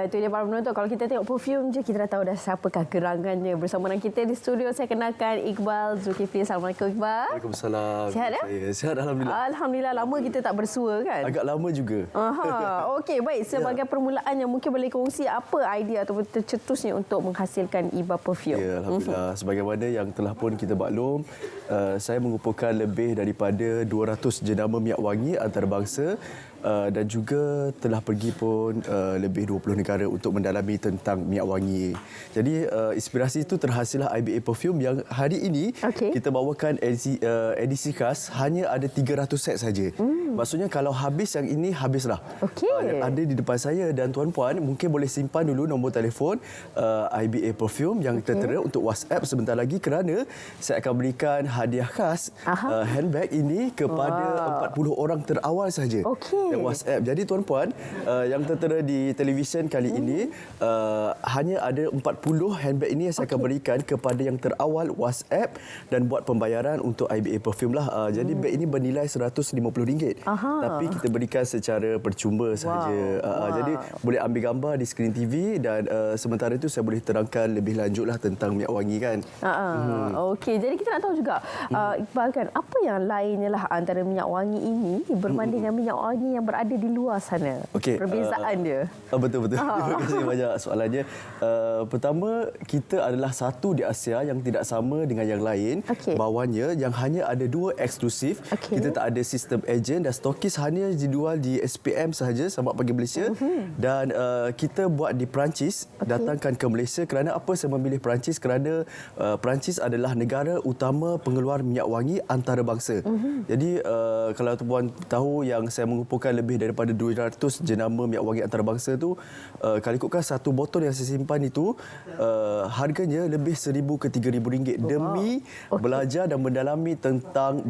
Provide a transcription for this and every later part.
Itu dia para penonton. Kalau kita tengok perfume je, kita dah tahu dah siapakah gerangannya. Bersama dengan kita di studio, saya kenalkan Iqbal Zulkifli. Assalamualaikum Iqbal. Waalaikumsalam. Sihat ya? Sihat, Alhamdulillah. Alhamdulillah, lama kita tak bersua kan? Agak lama juga. Okey, baik. Sebagai permulaan yang mungkin boleh kongsi apa idea ataupun tercetusnya untuk menghasilkan Iba Perfume? Ya, Alhamdulillah. Sebagaimana yang telah pun kita maklum, saya mengumpulkan lebih daripada 200 jenama minyak wangi antarabangsa dan juga telah pergi pun lebih 20 negara untuk mendalami tentang minyak wangi. Jadi inspirasi itu terhasillah IBA Perfume yang hari ini kita bawakan edisi khas hanya ada 300 set saja. Maksudnya kalau habis yang ini, habislah. Yang ada di depan saya dan tuan-puan mungkin boleh simpan dulu nombor telefon IBA Perfume yang tertera untuk WhatsApp sebentar lagi kerana saya akan berikan hadiah khas handbag ini kepada 40 orang terawal saja. Yang WhatsApp. Jadi tuan-puan yang tertera di televisyen kali ini hanya ada 40 handbag ini yang saya akan berikan kepada yang terawal WhatsApp dan buat pembayaran untuk IBA Perfume lah. Jadi beg ini bernilai RM150. Tapi kita berikan secara percuma sahaja. Jadi boleh ambil gambar di skrin TV dan sementara itu saya boleh terangkan lebih lanjutlah tentang minyak wangi kan. Okey, jadi kita nak tahu juga Iqbal kan, apa yang lainnya lah antara minyak wangi ini berbanding dengan minyak wangi yang berada di luar sana. Perbezaan dia. Betul-betul. Terima kasih banyak soalannya. Pertama, kita adalah satu di Asia yang tidak sama dengan yang lain. Bawahnya yang hanya ada 2 eksklusif. Kita tak ada sistem ejen dan stokis, hanya dijual di SPM sahaja, Selamat Pagi Malaysia. Dan kita buat di Perancis, datangkan ke Malaysia. Kerana apa saya memilih Perancis? Kerana Perancis adalah negara utama pengeluar minyak wangi antarabangsa. Jadi kalau tuan tahu yang saya mengumpulkan lebih daripada 200 jenama minyak wangi antarabangsa tu, kalau ikutkan satu botol yang saya simpan itu harganya lebih RM1,000 ke RM3,000 demi belajar dan mendalami tentang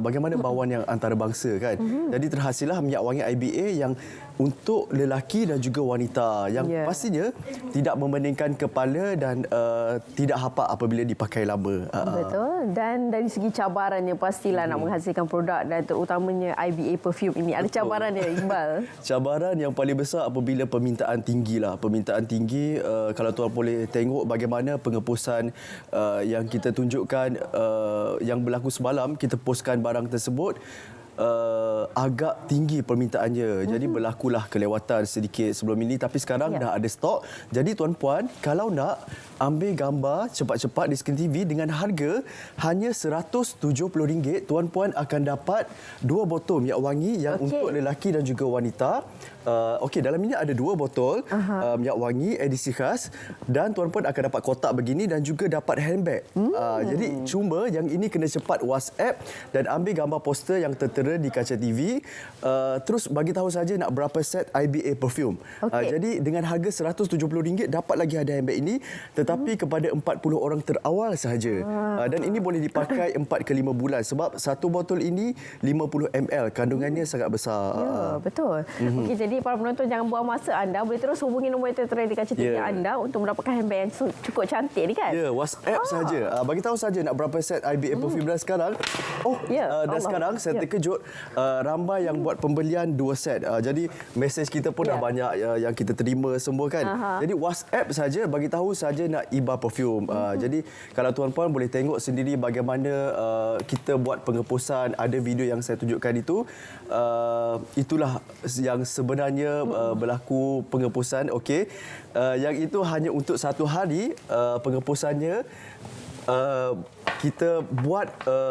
bagaimana bauan yang antarabangsa kan. Jadi terhasillah minyak wangi IBA yang untuk lelaki dan juga wanita yang pastinya tidak membandingkan kepala dan tidak hapak apabila dipakai lama. Betul. Dan dari segi cabarannya pastilah nak menghasilkan produk dan terutamanya IBA Perfume ini. Ada cabarannya Iqbal? Cabaran yang paling besar apabila permintaan tinggi lah. Permintaan tinggi, kalau tuan boleh tengok bagaimana pengepusan yang kita tunjukkan yang berlaku semalam, kita postkan barang tersebut. Agak tinggi permintaannya. Jadi berlakulah kelewatan sedikit sebelum ini, tapi sekarang dah ada stok. Jadi tuan-puan, kalau nak ambil gambar cepat-cepat di skrin TV dengan harga hanya RM170, tuan-puan akan dapat 2 botol minyak wangi yang untuk lelaki dan juga wanita. Dalam ini ada 2 botol minyak wangi edisi khas dan tuan-puan akan dapat kotak begini dan juga dapat handbag. Jadi cuma yang ini kena cepat WhatsApp dan ambil gambar poster yang tertera di kaca TV. Terus bagi tahu saja nak berapa set IBA Perfume. Jadi dengan harga RM170 dapat lagi hadiah handbag ini, tetapi kepada 40 orang terawal sahaja. Dan ini boleh dipakai 4 ke 5 bulan sebab satu botol ini 50 ml, kandungannya sangat besar. Ya, betul. Okey, jadi para penonton jangan buang masa anda, boleh terus hubungi nombor yang tertera di kaca TV anda untuk mendapatkan handbag yang cukup cantik ni kan. WhatsApp saja. Bagi tahu saja nak berapa set IBA Perfume dan sekarang. Dan sekarang saya terkejut, ramai yang buat pembelian 2 set. Jadi mesej kita pun dah banyak yang kita terima semua kan. Jadi WhatsApp saja, bagi tahu saja nak Iba Perfume. Jadi kalau tuan-puan boleh tengok sendiri bagaimana kita buat pengepusan, ada video yang saya tunjukkan itu. Itulah yang sebenarnya berlaku pengepusan. Yang itu hanya untuk 1 hari pengepusannya. Kita buat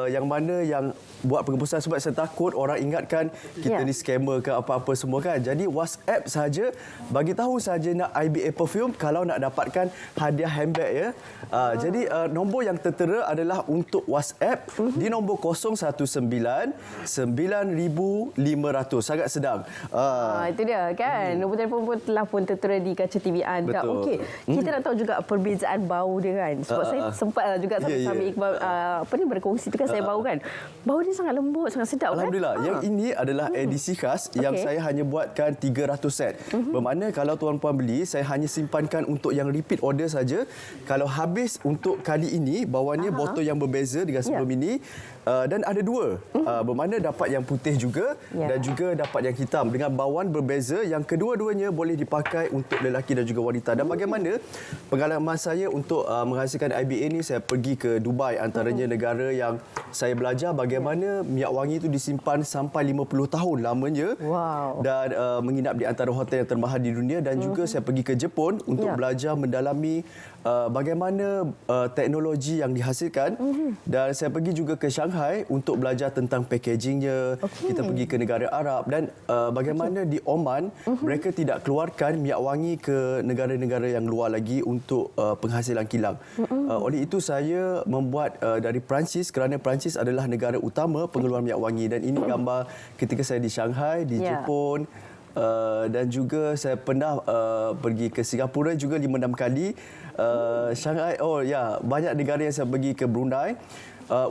yang mana yang buat pengepusan sebab saya takut orang ingatkan kita ni scammer ke apa-apa semua kan. Jadi WhatsApp saja, bagi tahu saja nak IBA Perfume kalau nak dapatkan hadiah handbag ya. Jadi nombor yang tertera adalah untuk WhatsApp di nombor 019 9500. Sangat sedang. Itu dia kan. Nombor telefon pun telah pun tertera di kaca TV anda. Okey. Kita nak tahu juga perbezaan bau dia kan. Sebab saya sempat juga sambil Iqbal berkongsi tu kan saya bau kan. Bau dia sangat lembut, sangat sedap kan. Alhamdulillah. Yang ini adalah edisi khas yang saya hanya buatkan 300 set. Bermakna kalau tuan-puan beli, saya hanya simpankan untuk yang repeat order saja. Kalau habis untuk kali ini, bawahnya botol yang berbeza dengan sebelum ini. Dan ada dua. Bermakna dapat yang putih juga dan juga dapat yang hitam dengan bauan berbeza yang kedua-duanya boleh dipakai untuk lelaki dan juga wanita. Dan bagaimana pengalaman saya untuk menghasilkan IBA ni, saya pergi ke Dubai, antaranya negara yang saya belajar bagaimana minyak wangi itu disimpan sampai 50 tahun lamanya. Wow. Dan menginap di antara hotel yang termahal di dunia dan juga saya pergi ke Jepun untuk belajar mendalami bagaimana teknologi yang dihasilkan dan saya pergi juga ke Shanghai untuk belajar tentang packagingnya. Kita pergi ke negara Arab dan bagaimana di Oman mereka tidak keluarkan minyak wangi ke negara-negara yang luar lagi untuk penghasilan kilang. Oleh itu saya membuat dari Perancis kerana Perancis adalah negara utama pengeluar minyak wangi dan ini gambar ketika saya di Shanghai, di Jepun. Dan juga saya pernah pergi ke Singapura juga 5-6 kali. Shanghai, banyak negara yang saya pergi ke Brunei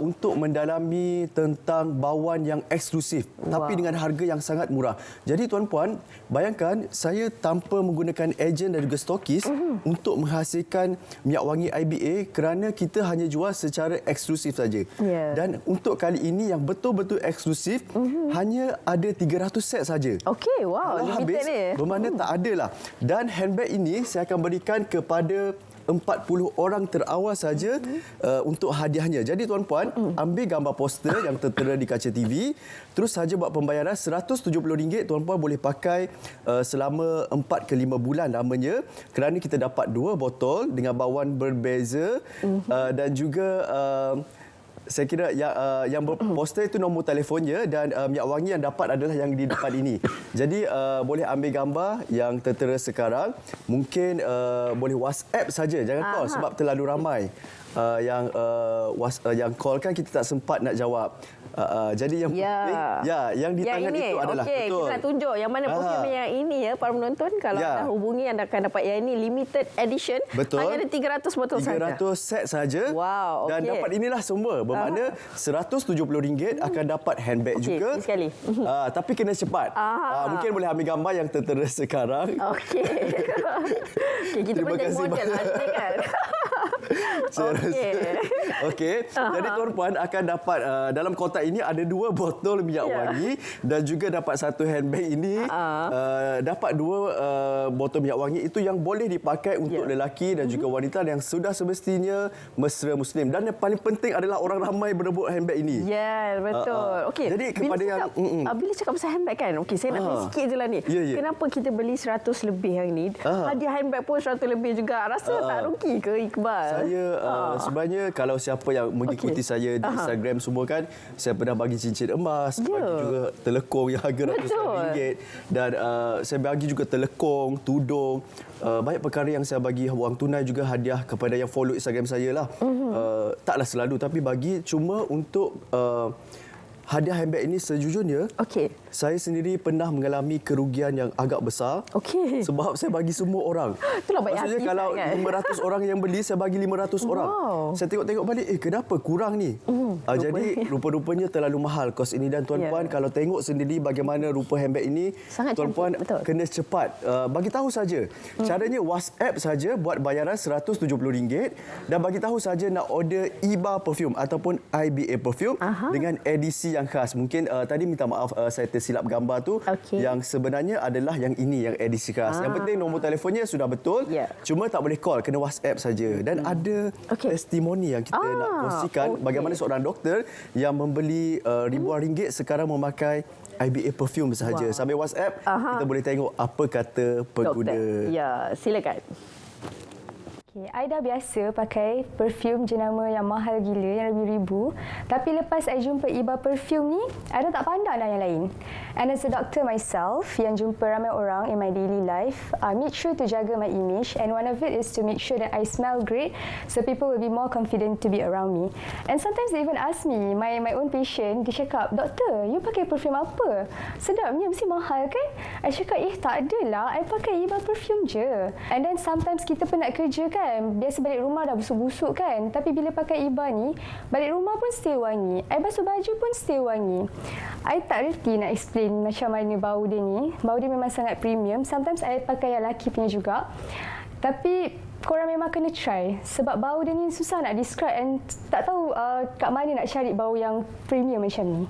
untuk mendalami tentang bauan yang eksklusif tapi dengan harga yang sangat murah. Jadi tuan-puan, bayangkan saya tanpa menggunakan ejen dan juga stokis untuk menghasilkan minyak wangi IBA kerana kita hanya jual secara eksklusif saja. Dan untuk kali ini yang betul-betul eksklusif hanya ada 300 set saja. Okey, wow, kalau habis bermakna tak ada lah. Dan handbag ini saya akan berikan kepada 40 orang terawal saja untuk hadiahnya. Jadi tuan-puan, ambil gambar poster yang tertera di kaca TV, terus saja buat pembayaran RM170, tuan-puan boleh pakai selama 4 ke 5 bulan lamanya kerana kita dapat 2 botol dengan bauan berbeza dan juga saya kira yang berposter itu nombor telefonnya dan minyak wangi yang dapat adalah yang di depan ini. Jadi boleh ambil gambar yang tertera sekarang. Mungkin boleh WhatsApp saja, jangan call sebab terlalu ramai yang call kan kita tak sempat nak jawab. Jadi yang yang di tangan ini, itu adalah betul. Kita nak tunjuk yang mana perfume yang ini ya para penonton. Kalau anda hubungi anda akan dapat yang ini limited edition. Betul. Hanya ada 300 botol saja. 300 set saja. Wow, dan dapat inilah semua. Bermakna RM170 akan dapat handbag juga. Sekali. Tapi kena cepat. Mungkin boleh ambil gambar yang tertera sekarang. Okey. Kita pun jadi model lah kan. Okey. Jadi tuan-puan akan dapat dalam kotak ini ada 2 botol minyak wangi dan juga dapat 1 handbag ini. Dapat 2 botol minyak wangi itu yang boleh dipakai untuk lelaki dan juga wanita yang sudah semestinya mesra muslim. Dan yang paling penting adalah orang ramai berebut handbag ini. Betul. Okey. Jadi kepada bila cakap pasal handbag kan. Okey, saya nak tanya sikit je lah ni. Kenapa kita beli 100 lebih yang ni? Hadiah handbag pun 100 lebih juga. Rasa tak rugi ke Iqbal? Saya sebenarnya kalau siapa yang mengikuti saya di Instagram semua kan, saya pernah bagi cincin emas, bagi juga telekong yang harga RM100 dan saya bagi juga telekong, tudung, banyak perkara yang saya bagi wang tunai juga hadiah kepada yang follow Instagram saya lah. Taklah selalu tapi bagi cuma untuk hadiah handbag ini sejujurnya saya sendiri pernah mengalami kerugian yang agak besar sebab saya bagi semua orang. Itulah baik hati. Maksudnya kalau 500 orang yang beli, saya bagi 500 orang. Saya tengok-tengok balik, kenapa kurang ni? Jadi rupa-rupanya terlalu mahal kos ini dan tuan-puan kalau tengok sendiri bagaimana rupa handbag ini, sangat tuan-puan cantik, kena cepat. Bagi tahu saja. Caranya WhatsApp saja buat bayaran RM170 dan bagi tahu saja nak order IBA perfume ataupun IBA perfume dengan edisi yang khas. Mungkin tadi minta maaf saya tersilap gambar tu. Yang sebenarnya adalah yang ini yang edisi khas. Yang penting nombor telefonnya sudah betul. Cuma tak boleh call, kena WhatsApp saja. Dan ada testimoni yang kita nak kongsikan bagaimana seorang doktor yang membeli ribuan ringgit sekarang memakai IBA perfume sahaja. Sambil WhatsApp kita boleh tengok apa kata pengguna. Doktor. Silakan. I dah biasa pakai perfume jenama yang mahal gila, yang ribu-ribu. Tapi lepas I jumpa IBA perfume ni, I dah tak pandang dah yang lain. And as a doctor myself, yang jumpa ramai orang in my daily life, I make sure to jaga my image. And one of it is to make sure that I smell great, so people will be more confident to be around me. And sometimes they even ask me, my own patient, dia cakap, "Doktor, you pakai perfume apa? Sedapnya, mesti mahal kan?" I cakap, tak adalah, I pakai IBA perfume je. And then sometimes kita penat kerja kan, kan, biasa balik rumah dah busuk-busuk kan. Tapi bila pakai Iba ni, balik rumah pun still wangi. I basuh baju pun still wangi. I tak reti nak explain macam mana bau dia ni. Bau dia memang sangat premium. Sometimes I pakai yang lelaki punya juga. Tapi korang memang kena try. Sebab bau dia ni susah nak describe and tak tahu kat mana nak cari bau yang premium macam ni.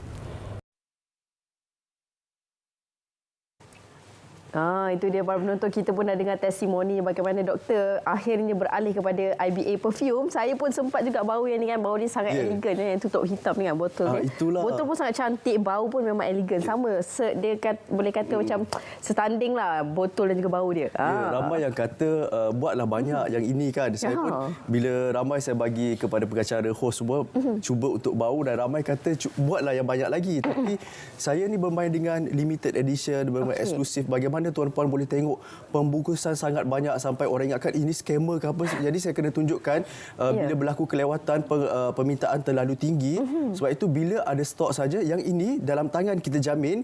Itu dia para penonton, kita pun dah dengar testimoni bagaimana doktor akhirnya beralih kepada IBA perfume. Saya pun sempat juga bau yang ni kan, bau dia sangat elegan yang tutup hitam dengan botol ni. Itulah. Botol pun sangat cantik, bau pun memang elegan. Sama, dia boleh kata macam setanding lah botol dan juga bau dia. Ramai yang kata buatlah banyak yang ini kan. Saya pun bila ramai saya bagi kepada pengacara host semua cuba untuk bau dan ramai kata buatlah yang banyak lagi. Tapi saya ni bermain dengan limited edition, bermain eksklusif. Bagaimana tuan-puan boleh tengok pembungkusan sangat banyak sampai orang ingatkan ini scammer ke apa. Jadi saya kena tunjukkan bila berlaku kelewatan permintaan terlalu tinggi. Sebab itu bila ada stok saja yang ini dalam tangan kita jamin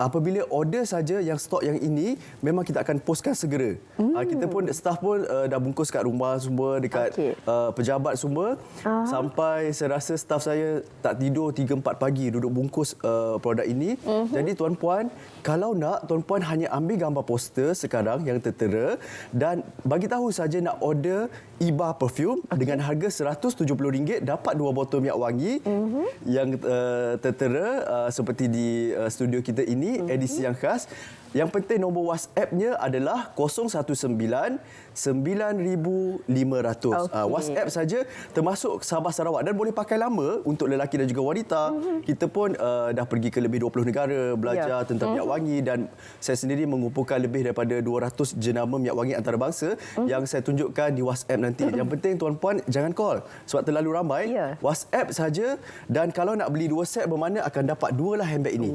apabila order saja yang stok yang ini memang kita akan postkan segera. Kita pun staff pun dah bungkus kat rumah semua dekat pejabat semua. Sampai saya rasa staff saya tak tidur 3-4 pagi duduk bungkus produk ini. Jadi tuan-puan kalau nak tuan-puan hanya ambil gambar poster sekarang yang tertera dan bagi tahu saja nak order Iba perfume dengan harga RM170 dapat 2 botol minyak wangi yang tertera seperti di studio kita ini edisi yang khas. Yang penting nombor WhatsApp-nya adalah 019 9500. WhatsApp saja termasuk Sabah Sarawak dan boleh pakai lama untuk lelaki dan juga wanita. Kita pun dah pergi ke lebih 20 negara belajar tentang minyak wangi dan saya sendiri mengumpulkan lebih daripada 200 jenama minyak wangi antarabangsa yang saya tunjukkan di WhatsApp nanti. Yang penting tuan-puan jangan call sebab terlalu ramai. WhatsApp saja dan kalau nak beli 2 set bermakna akan dapat 2 lah handbag ini.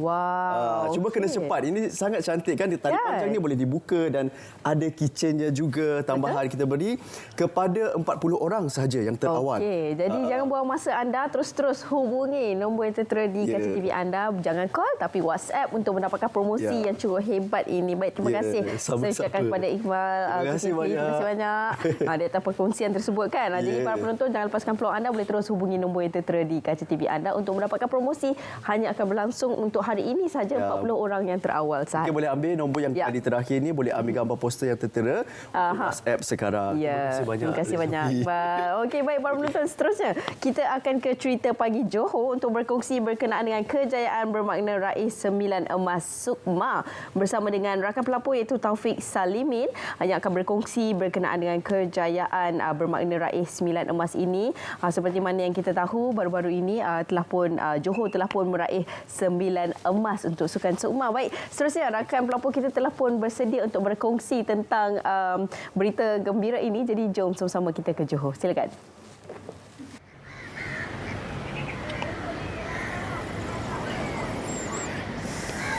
Cuma kena cepat. Ini sangat cantik kan, tali panjang ni boleh dibuka dan ada keychainnya juga tambahan kita beri kepada 40 orang sahaja yang terawal. Jadi jangan buang masa anda, terus hubungi nombor yang tertera di kaca TV anda. Jangan call tapi WhatsApp untuk mendapatkan promosi yang cukup hebat ini. Baik, terima kasih. Saya ucapkan kepada Iqbal. Terima kasih banyak. Di atas perkongsian tersebut kan. Jadi para penonton jangan lepaskan peluang anda, boleh terus hubungi nombor yang tertera di kaca TV anda untuk mendapatkan promosi. Hanya akan berlangsung untuk hari ini saja 40 orang yang terawal sahaja. Kita boleh ambil nombor yang tadi terakhir ni, boleh ambil gambar poster yang tertera WhatsApp sekarang. Terima kasih banyak. Terima kasih banyak. Okey, baik para penonton, seterusnya kita akan ke cerita pagi Johor untuk berkongsi berkenaan dengan kejayaan bermakna raih 9 emas Sukma bersama dengan rakan pelapor iaitu Taufik Salimin yang akan berkongsi berkenaan dengan kejayaan bermakna raih 9 emas ini. Seperti mana yang kita tahu baru-baru ini Johor telah pun meraih 9 emas untuk Sukan Sukma. Baik, seterusnya rakan pelapor kita telah pun bersedia untuk berkongsi tentang berita gembira ini. Jadi jom sama-sama kita ke Johor. Silakan.